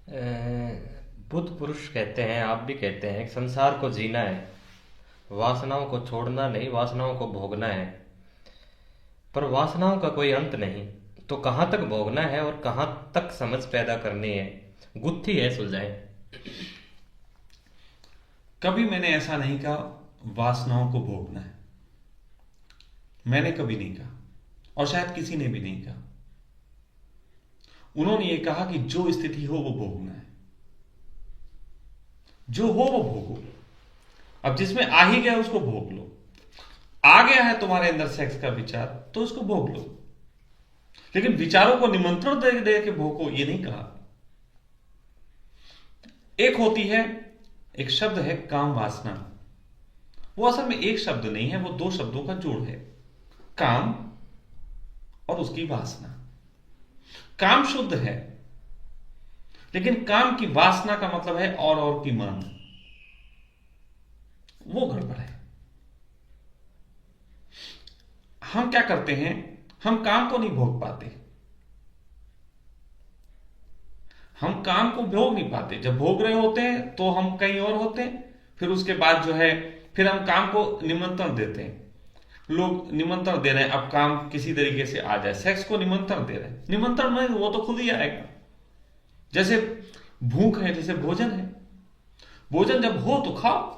बुद्ध पुरुष कहते हैं, आप भी कहते हैं कि संसार को जीना है, वासनाओं को छोड़ना नहीं, वासनाओं को भोगना है। पर वासनाओं का कोई अंत नहीं, तो कहाँ तक भोगना है और कहाँ तक समझ पैदा करनी है, गुत्थी है सुलझाए। कभी मैंने ऐसा नहीं कहा वासनाओं को भोगना है। मैंने कभी नहीं कहा, और शायद किसी ने भी नहीं कहा। उन्होंने ये कहा कि जो स्थिति हो वो भोगना है, जो हो वो भोगो। अब जिसमें आ ही गया उसको भोग लो। आ गया है तुम्हारे अंदर सेक्स का विचार तो उसको भोग लो, लेकिन विचारों को निमंत्रण दे दे के भोगो ये नहीं कहा। एक होती है, एक शब्द है काम वासना। वो असल में एक शब्द नहीं है, वो दो शब्दों का जोड़ है, काम और उसकी वासना। काम शुद्ध है, लेकिन काम की वासना का मतलब है और की मांग। वो गड़बड़ है। हम क्या करते हैं, हम काम को नहीं भोग पाते। हम काम को भोग नहीं पाते। जब भोग रहे होते हैं तो हम कहीं और होते हैं। फिर उसके बाद जो है, फिर हम काम को निमंत्रण देते हैं। लोग निमंत्रण दे रहे हैं, अब काम किसी तरीके से आ जाए, सेक्स को निमंत्रण दे रहे हैं। निमंत्रण नहीं, वो तो खुद ही आएगा। जैसे भूख है, जैसे भोजन है। भोजन जब हो तो खाओ,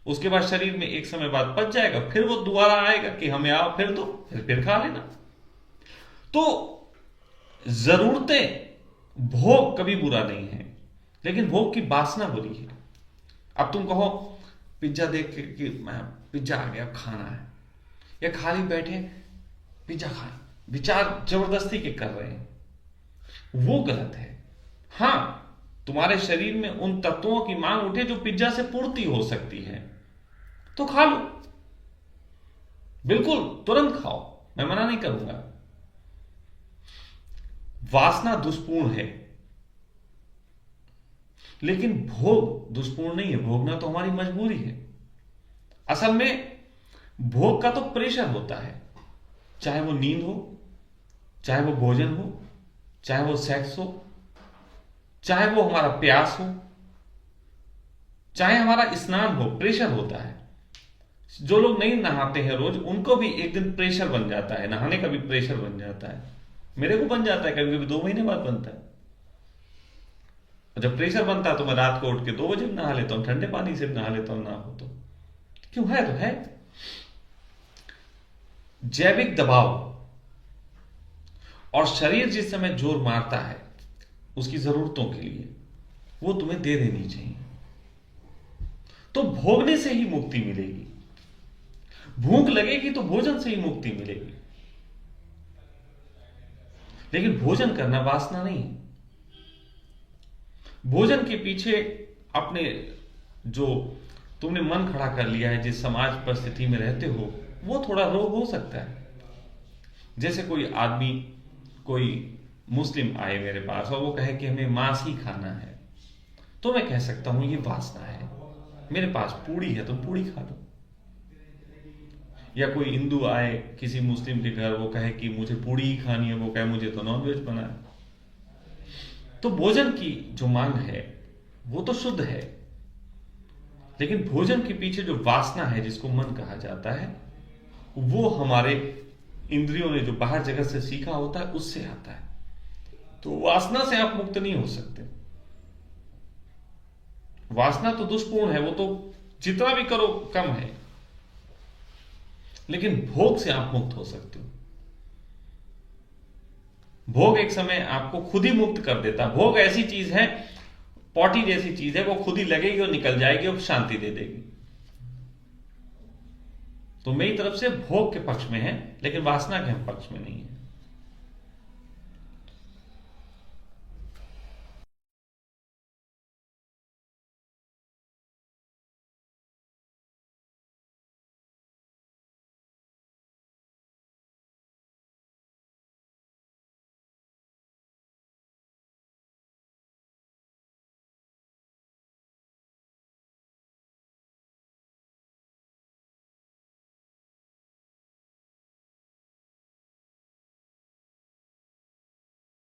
उसके बाद शरीर में एक समय बाद पच जाएगा, फिर वो दोबारा आएगा कि हमें आओ फिर दो, फिर खा लेना। तो जरूरतें, भोग कभी बुरा नहीं है, लेकिन भोग की वासना बुरी है। अब तुम कहो पिज्जा देख के कि मैं पिज्जा आ गया, खाना है, या खाली बैठे पिज्जा खाएं, विचार जबरदस्ती के कर रहे हैं, वो गलत है। हां, तुम्हारे शरीर में उन तत्वों की मांग उठे जो पिज्जा से पूर्ति हो सकती है, तो खा लो, बिल्कुल तुरंत खाओ, मैं मना नहीं करूंगा। वासना दुष्पूर्ण है, लेकिन भोग दुष्पूर्ण नहीं है। भोगना तो हमारी मजबूरी है। असल में भोग का तो प्रेशर होता है, चाहे वो नींद हो, चाहे वो भोजन हो, चाहे वो सेक्स हो, चाहे वो हमारा प्यास हो, चाहे हमारा स्नान हो, प्रेशर होता है। जो लोग नहीं नहाते हैं रोज, उनको भी एक दिन प्रेशर बन जाता है, नहाने का भी प्रेशर बन जाता है। मेरे को बन जाता है, कभी कभी 2 महीने बाद बनता है। जब प्रेशर बनता है तो मैं रात को उठ के 2 बजे नहा लेता हूं, ठंडे पानी से नहा लेता हूं, ना हो तो। क्यों है? तो है जैविक दबाव, और शरीर जिस समय जोर मारता है उसकी जरूरतों के लिए, वो तुम्हें दे देनी चाहिए, तो भोगने से ही मुक्ति मिलेगी। भूख लगेगी तो भोजन से ही मुक्ति मिलेगी, लेकिन भोजन करना वासना नहीं। भोजन के पीछे अपने जो तुमने मन खड़ा कर लिया है, जिस समाज परिस्थिति में रहते हो, वो थोड़ा रोग हो सकता है। जैसे कोई आदमी, कोई मुस्लिम आए मेरे पास और वो कहे कि हमें मांस ही खाना है, तो मैं कह सकता हूं ये वासना है। मेरे पास पूड़ी है, तुम पूड़ी खा लो। या कोई हिंदू आए किसी मुस्लिम के घर, वो कहे कि मुझे पूड़ी ही खानी है, वो कहे मुझे तो नॉनवेज बना है। तो भोजन की जो मांग है वो तो शुद्ध है, लेकिन भोजन के पीछे जो वासना है, जिसको मन कहा जाता है, वो हमारे इंद्रियों ने जो बाहर जगत से सीखा होता है उससे आता है। तो वासना से आप मुक्त नहीं हो सकते। वासना तो दुष्पूर्ण है, वो तो जितना भी करो कम है, लेकिन भोग से आप मुक्त हो सकते हो। भोग एक समय आपको खुद ही मुक्त कर देता। भोग ऐसी चीज है, पॉटी जैसी चीज है, वो खुद ही लगेगी और निकल जाएगी और शांति दे देगी। तो मेरी तरफ से भोग के पक्ष में है, लेकिन वासना के हम पक्ष में नहीं है।